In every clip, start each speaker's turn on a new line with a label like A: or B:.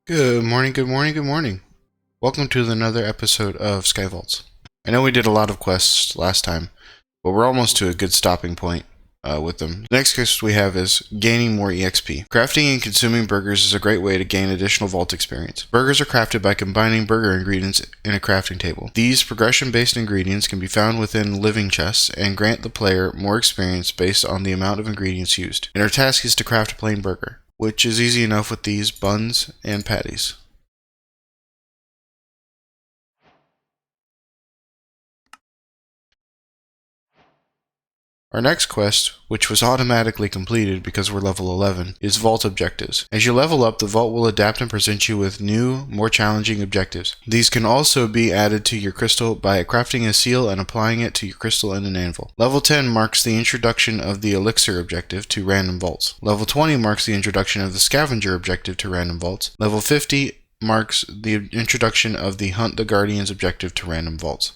A: Good morning, good morning, good morning. Welcome to another episode of Sky Vaults. I know we did a lot of quests last time, but we're almost to a good stopping point with them. The next quest we have is gaining more EXP. Crafting and consuming burgers is a great way to gain additional vault experience. Burgers are crafted by combining burger ingredients in a crafting table. These progression-based ingredients can be found within living chests and grant the player more experience based on the amount of ingredients used. And our task is to craft a plain burger, which is easy enough with these buns and patties. Our next quest, which was automatically completed because we're level 11, is Vault Objectives. As you level up, the Vault will adapt and present you with new, more challenging objectives. These can also be added to your crystal by crafting a seal and applying it to your crystal and an anvil. Level 10 marks the introduction of the Elixir objective to random vaults. Level 20 marks the introduction of the Scavenger objective to random vaults. Level 50 marks the introduction of the Hunt the Guardians objective to random vaults.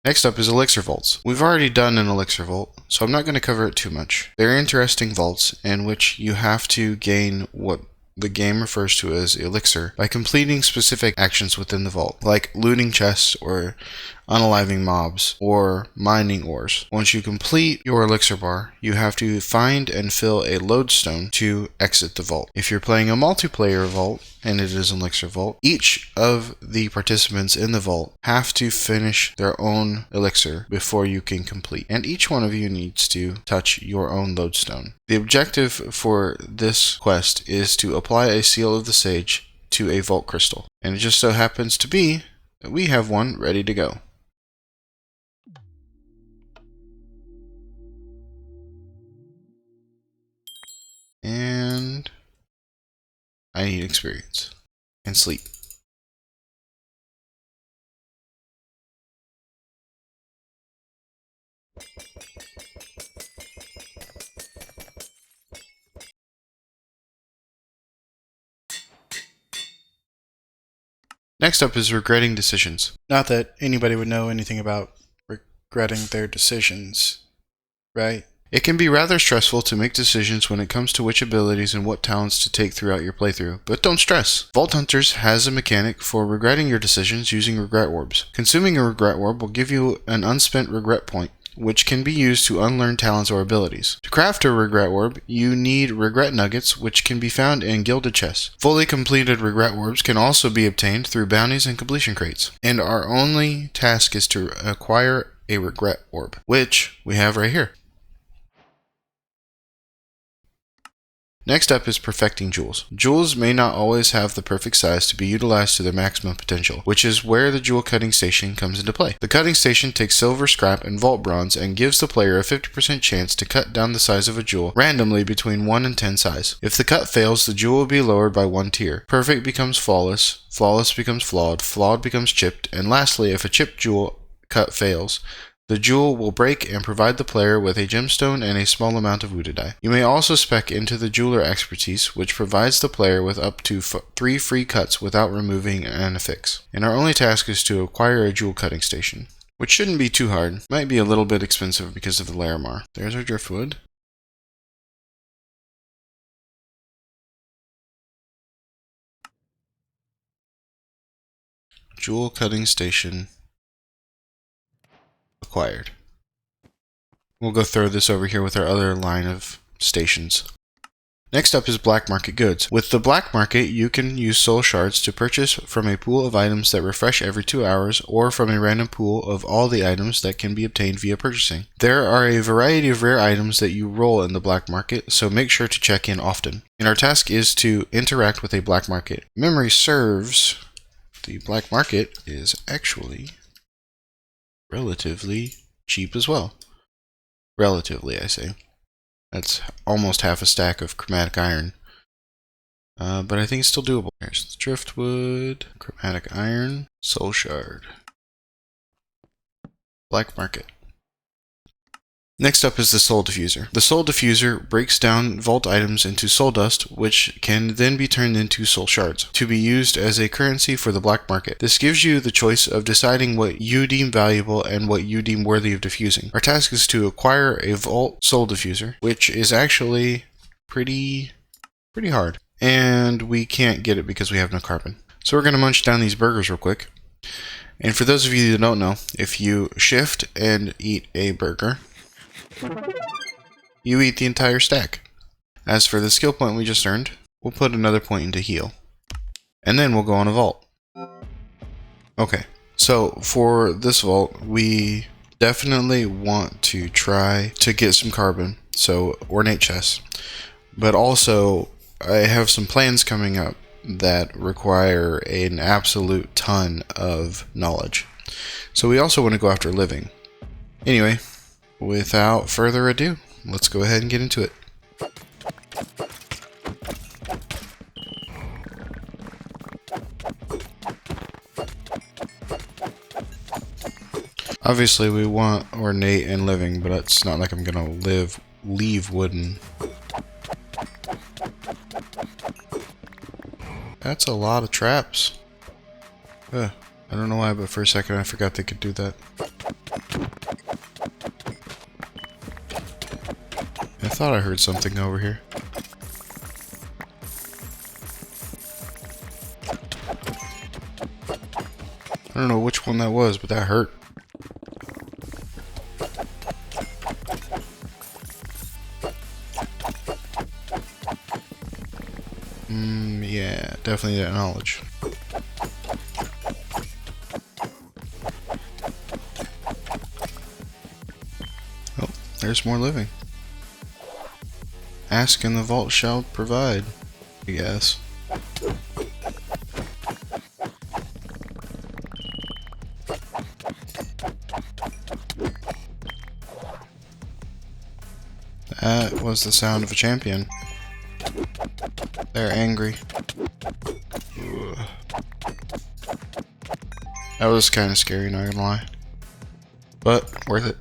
A: Next up is Elixir Vaults. We've already done an Elixir Vault, so I'm not going to cover it too much. They're interesting vaults in which you have to gain what the game refers to as Elixir by completing specific actions within the vault, like looting chests or unaliving mobs or mining ores. Once you complete your Elixir bar, you have to find and fill a lodestone to exit the vault. If you're playing a multiplayer vault, and it is an Elixir Vault, each of the participants in the vault have to finish their own elixir before you can complete, and each one of you needs to touch your own lodestone. The objective for this quest is to apply a seal of the sage to a vault crystal, and it just so happens to be that we have one ready to go. And I need experience and sleep. Next up is regretting decisions.
B: Not that anybody would know anything about regretting their decisions, right?
A: It can be rather stressful to make decisions when it comes to which abilities and what talents to take throughout your playthrough, but don't stress. Vault Hunters has a mechanic for regretting your decisions using regret orbs. Consuming a regret orb will give you an unspent regret point, which can be used to unlearn talents or abilities. To craft a regret orb, you need regret nuggets, which can be found in gilded chests. Fully completed regret orbs can also be obtained through bounties and completion crates, and our only task is to acquire a regret orb, which we have right here. Next up is perfecting jewels. Jewels may not always have the perfect size to be utilized to their maximum potential, which is where the jewel cutting station comes into play. The cutting station takes silver scrap and vault bronze and gives the player a 50% chance to cut down the size of a jewel randomly between 1 and 10 size. If the cut fails, the jewel will be lowered by 1 tier. Perfect becomes flawless, flawless becomes flawed, flawed becomes chipped, and lastly, if a chipped jewel cut fails, the jewel will break and provide the player with a gemstone and a small amount of Wuda dye. You may also spec into the jeweler expertise, which provides the player with up to 3 free cuts without removing an affix. And our only task is to acquire a jewel cutting station, which shouldn't be too hard. Might be a little bit expensive because of the Larimar. There's our driftwood. Jewel cutting station acquired. We'll go throw this over here with our other line of stations. Next up is black market goods. With the black market, you can use soul shards to purchase from a pool of items that refresh every 2 hours, or from a random pool of all the items that can be obtained via purchasing. There are a variety of rare items that you roll in the black market, so make sure to check in often. And our task is to interact with a black market. Memory serves, the black market is actually relatively cheap as well. Relatively, I say. That's almost half a stack of chromatic iron. But I think it's still doable. There's the driftwood, chromatic iron, soul shard. Black market. Next up is the Soul Diffuser. The Soul Diffuser breaks down vault items into soul dust, which can then be turned into soul shards, to be used as a currency for the black market. This gives you the choice of deciding what you deem valuable and what you deem worthy of diffusing. Our task is to acquire a vault Soul Diffuser, which is actually pretty hard. and we can't get it because we have no carbon. So we're going to munch down these burgers real quick. And for those of you that don't know, if you shift and eat a burger, you eat the entire stack. As for the skill point we just earned, we'll put another point into heal. And then we'll go on a vault. Okay, so for this vault, we definitely want to try to get some carbon, so ornate chests. But also, I have some plans coming up that require an absolute ton of knowledge. So we also want to go after living. Anyway, without further ado, let's go ahead and get into it. Obviously we want ornate and living, but it's not like I'm gonna leave wooden. That's a lot of traps. I don't know why, but for a second I forgot they could do that. I thought I heard something over here. I don't know which one that was, but that hurt. Yeah, definitely that knowledge. Oh, there's more living. Ask and the vault shall provide, I guess. That was the sound of a champion. They're angry. Ugh. That was kind of scary, not gonna lie. But, worth it.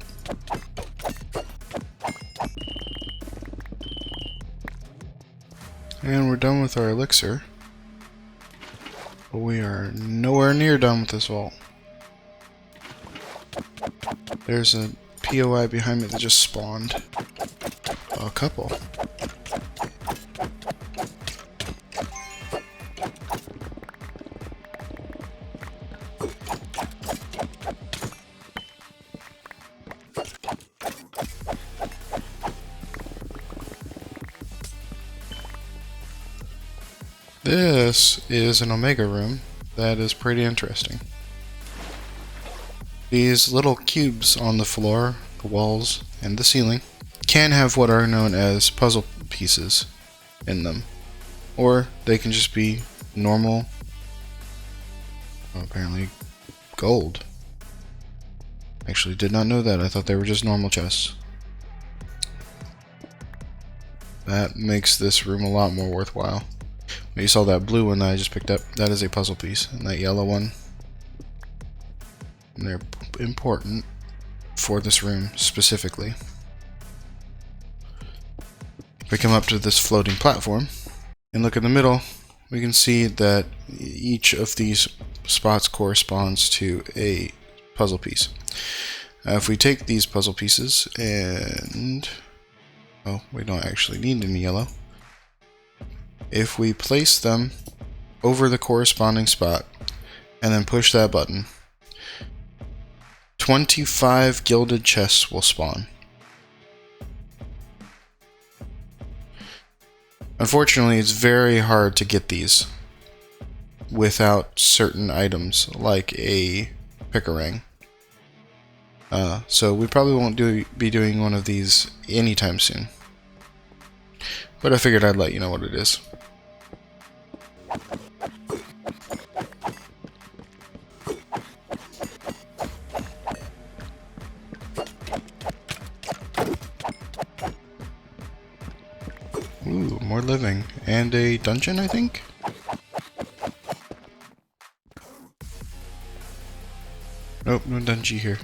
A: And we're done with our elixir. But we are nowhere near done with this vault. There's a POI behind me that just spawned. A couple. This is an Omega room that is pretty interesting. These little cubes on the floor, the walls, and the ceiling can have what are known as puzzle pieces in them. Or they can just be normal, well, apparently gold. Actually did not know that. I thought they were just normal chests. That makes this room a lot more worthwhile. You saw that blue one that I just picked up. That is a puzzle piece. And that yellow one. And they're important for this room specifically. We come up to this floating platform and look in the middle. We can see that each of these spots corresponds to a puzzle piece. If we take these puzzle pieces and... oh, we don't actually need any yellow. If we place them over the corresponding spot and then push that button, 25 gilded chests will spawn. Unfortunately, it's very hard to get these without certain items like a pickerang. So we probably won't be doing one of these anytime soon. But I figured I'd let you know what it is. Ooh, more living. And a dungeon, I think? Nope, no dungeon here.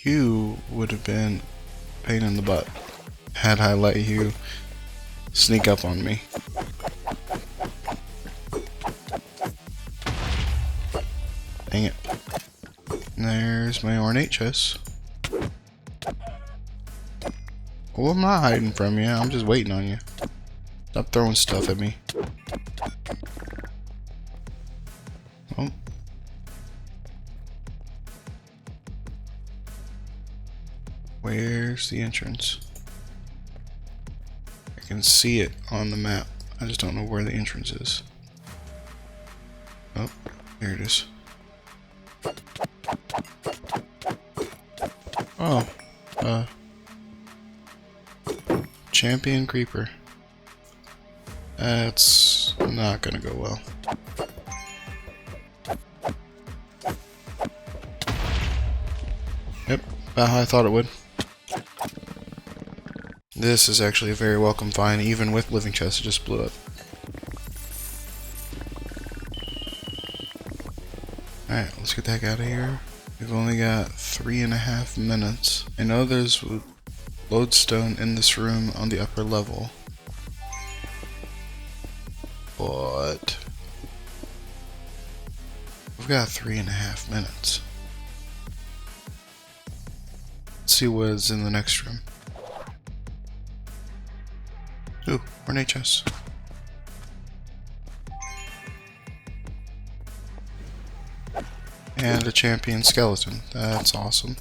A: You would have been a pain in the butt had I let you sneak up on me. Dang it. Where's my ornate chest? Oh, I'm not hiding from you. I'm just waiting on you. Stop throwing stuff at me. Oh. Where's the entrance? I can see it on the map. I just don't know where the entrance is. Oh, here it is. Oh, champion creeper. That's not gonna go well. Yep, about how I thought it would. This is actually a very welcome find, even with living chest. It just blew up. Alright, let's get the heck out of here. We've only got 3.5 minutes. I know there's lodestone in this room on the upper level, but we've got 3.5 minutes. Let's see what is in the next room. Ooh, ornate chest. And a champion skeleton. That's awesome.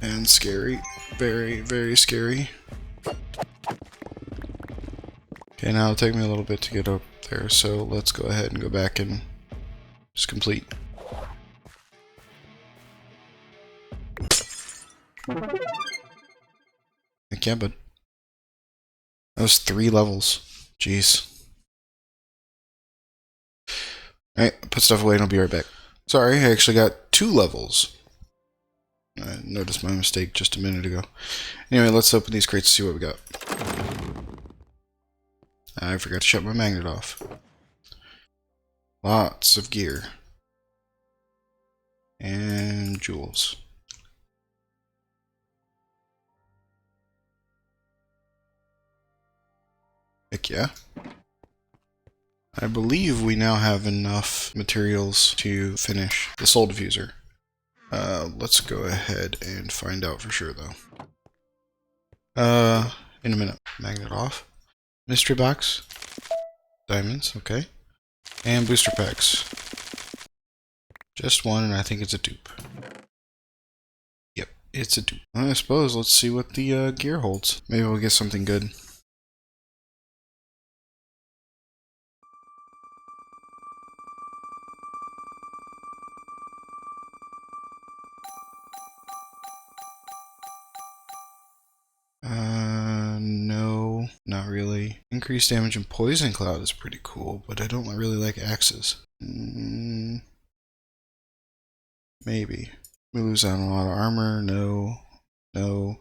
A: And scary. Very, very scary. Okay, now it'll take me a little bit to get up there, so let's go ahead and go back and just complete. Heck yeah, bud. That was 3 levels. Jeez. Alright, put stuff away and I'll be right back. Sorry, I actually got 2 levels. I noticed my mistake just a minute ago. Anyway, let's open these crates to see what we got. I forgot to shut my magnet off. Lots of gear. And jewels. Heck yeah. I believe we now have enough materials to finish the soul diffuser. Let's go ahead and find out for sure though. In a minute. Magnet off. Mystery box. Diamonds, okay. And booster packs. Just one, and I think it's a dupe. Yep, it's a dupe. I suppose let's see what the gear holds. Maybe we'll get something good. No, not really. Increased damage and poison cloud is pretty cool, but I don't really like axes. Maybe. We lose out on a lot of armor. No. No.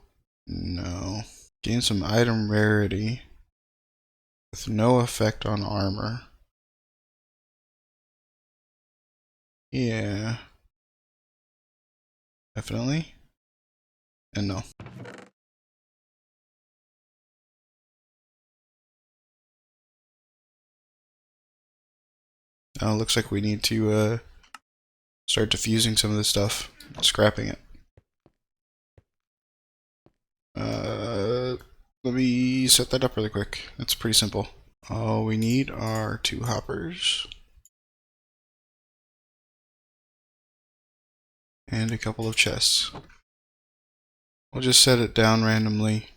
A: No. Gain some item rarity with no effect on armor. Yeah. Definitely. And no. Now it looks like we need to start diffusing some of this stuff. Scrapping it. Let me set that up really quick. It's pretty simple. All we need are 2 hoppers. And a couple of chests. We'll just set it down randomly,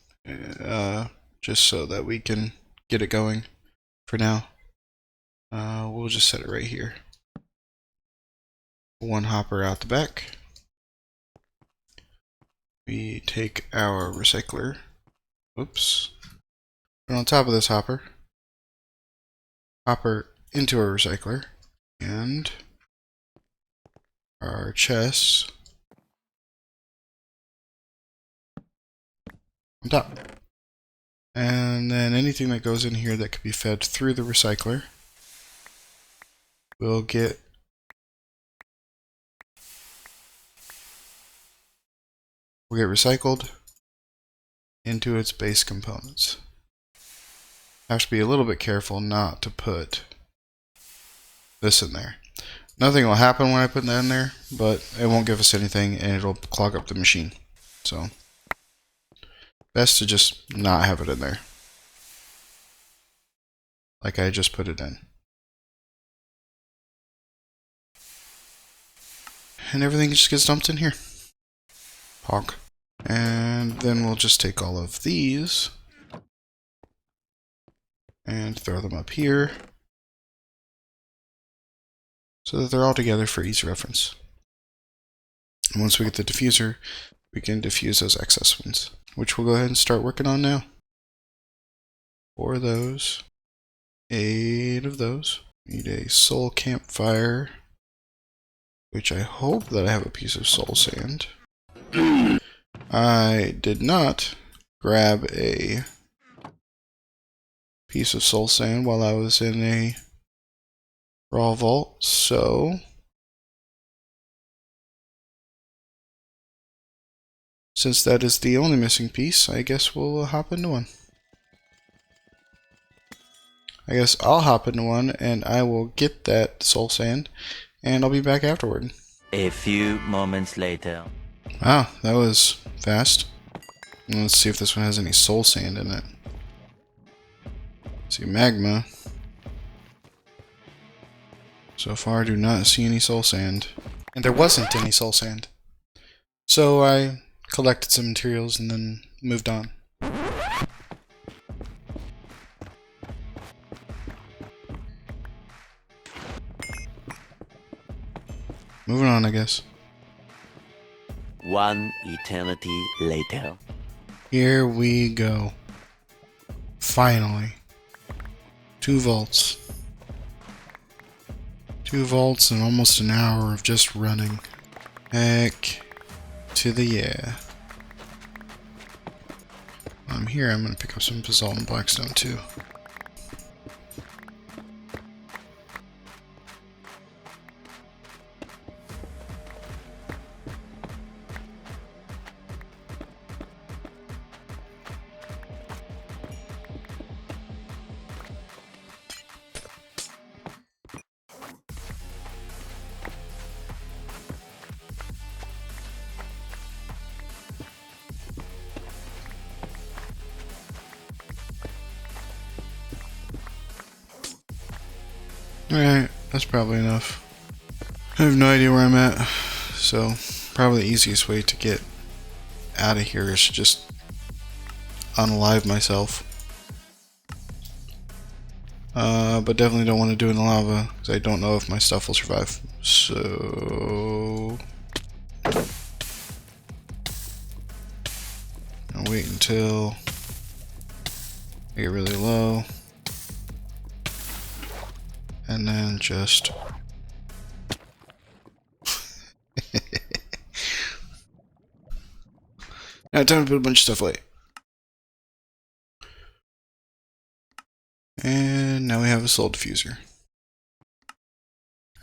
A: just so that we can get it going for now. We'll just set it right here. 1 hopper out the back. We take our recycler. Oops. Put it on top of this hopper. Hopper into our recycler. And our chests on top. And then anything that goes in here that could be fed through the recycler will get recycled into its base components. have to be a little bit careful not to put this in there. Nothing will happen when I put that in there, but it won't give us anything and it'll clog up the machine. So, best to just not have it in there. Like I just put it in. And everything just gets dumped in here. Honk. And then we'll just take all of these and throw them up here so that they're all together for easy reference. And once we get the diffuser, we can diffuse those excess ones, which we'll go ahead and start working on now. 4 of those, 8 of those. Need a soul campfire, which I hope that I have a piece of soul sand. I did not grab a piece of soul sand while I was in a raw vault, so since that is the only missing piece, I guess we'll hop into one. I guess I'll hop into one and I will get that soul sand and I'll be back afterward.
C: A few moments later.
A: Wow, that was fast. Let's see if this one has any soul sand in it. Let's see, magma. So far, do not see any soul sand.
B: And there wasn't any soul sand. So I collected some materials and then moved on.
A: Moving on, I guess.
C: One eternity later.
A: Here we go. Finally. 2 vaults. 2 vaults and almost an hour of just running. Heck to the yeah. While I'm here, I'm going to pick up some basalt and blackstone too. Alright, that's probably enough. I have no idea where I'm at, so probably the easiest way to get out of here is to just unalive myself. But definitely don't want to do it in the lava, because I don't know if my stuff will survive. So I'll wait until I get really low. And then just now time to put a bunch of stuff away. And now we have a soul diffuser.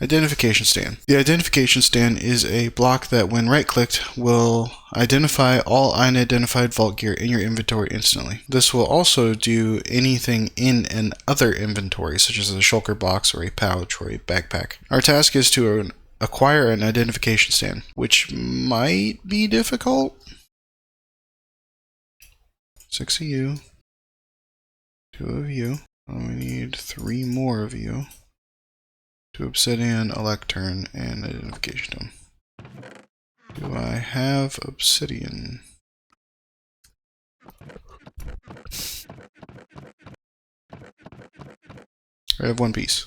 A: Identification stand. The identification stand is a block that when right-clicked will identify all unidentified vault gear in your inventory instantly. This will also do anything in an other inventory, such as a shulker box or a pouch or a backpack. Our task is to acquire an identification stand, which might be difficult. 6 of you. 2 of you. We need 3 more of you. 2 obsidian, a lectern, and identification stone. Do I have obsidian? I have 1 piece.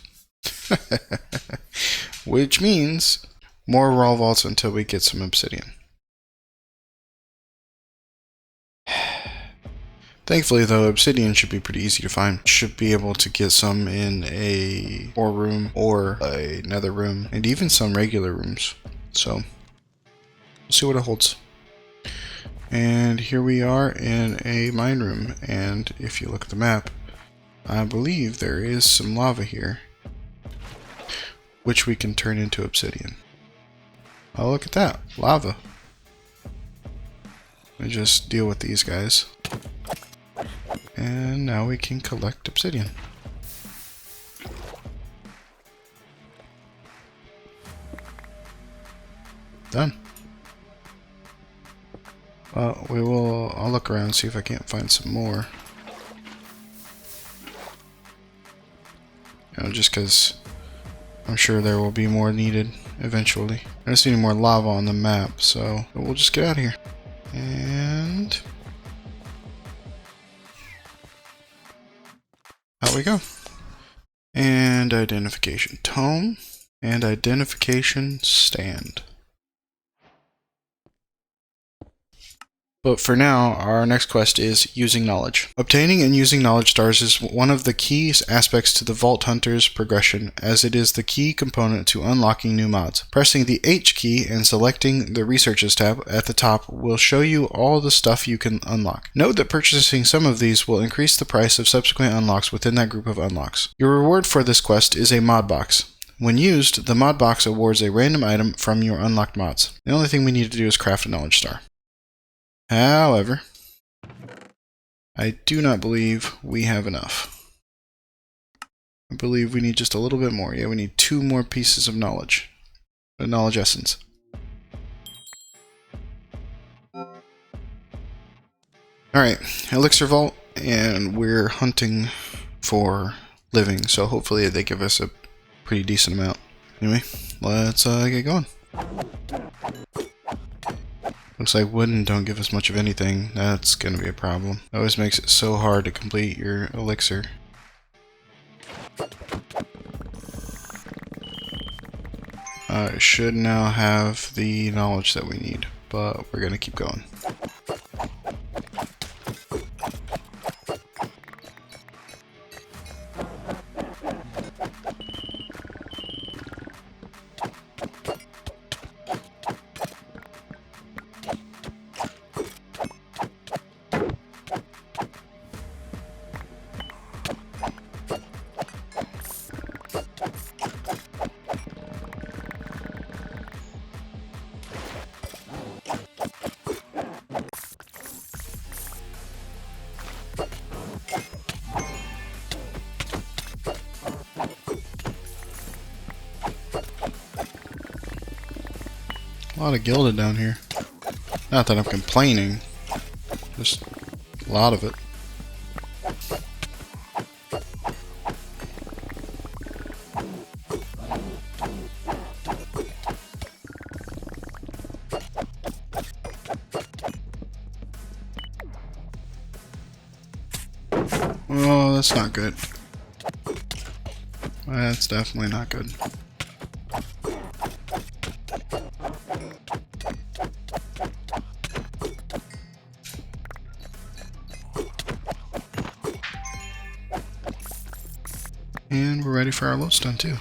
A: Which means more raw vaults until we get some obsidian. Thankfully, though, obsidian should be pretty easy to find. Should be able to get some in a ore room or a nether room, and even some regular rooms. So, we'll see what it holds. And here we are in a mine room, and if you look at the map, I believe there is some lava here, which we can turn into obsidian. Oh, look at that, lava. Let me just deal with these guys. And now we can collect obsidian. Done. I'll look around and see if I can't find some more. You know, just because I'm sure there will be more needed eventually. I don't see any more lava on the map, so we'll just get out of here. And out we go. And identification tome and identification stand. But for now, our next quest is using knowledge. Obtaining and using knowledge stars is one of the key aspects to the Vault Hunter's progression, as it is the key component to unlocking new mods. Pressing the H key and selecting the Researches tab at the top will show you all the stuff you can unlock. Note that purchasing some of these will increase the price of subsequent unlocks within that group of unlocks. Your reward for this quest is a mod box. When used, the mod box awards a random item from your unlocked mods. The only thing we need to do is craft a knowledge star. However, I do not believe we have enough. I believe we need just a little bit more. Yeah, we need 2 more pieces of knowledge. A knowledge essence. Alright, Elixir Vault, and we're hunting for living, so hopefully they give us a pretty decent amount. Anyway, let's get going. Looks like wooden don't give us much of anything. That's gonna be a problem. It always makes it so hard to complete your elixir. I should now have the knowledge that we need, but we're gonna keep going. A lot of gilded down here. Not that I'm complaining, just a lot of it. Oh, that's not good. That's definitely not good. And we're ready for our lodestone too.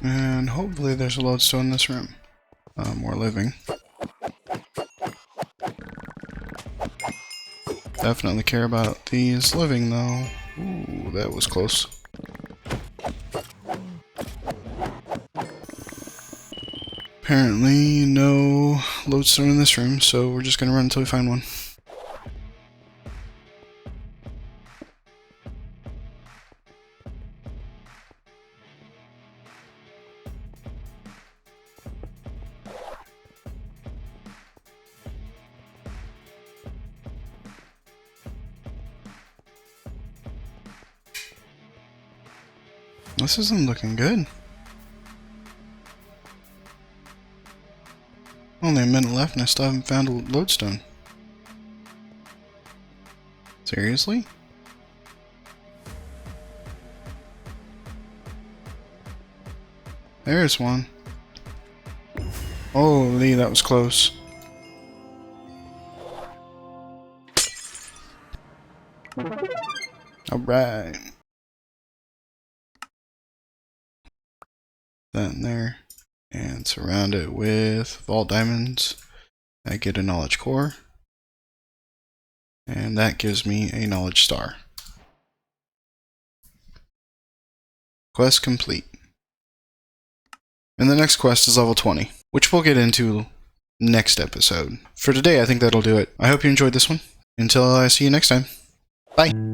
A: And hopefully there's a lodestone in this room. More living. Definitely care about these living though. Ooh, that was close. Apparently no lodestone in this room, so we're just gonna run until we find one.
B: This isn't looking good. Only a minute left and I still haven't found a lodestone. Seriously? There's one. Holy, that was close. Alright. That in there. And surround it with vault diamonds. I get a knowledge core. And that gives me a knowledge star. Quest complete. And the next quest is level 20, which we'll get into next episode. For today, I think that'll do it. I hope you enjoyed this one. Until I see you next time. Bye.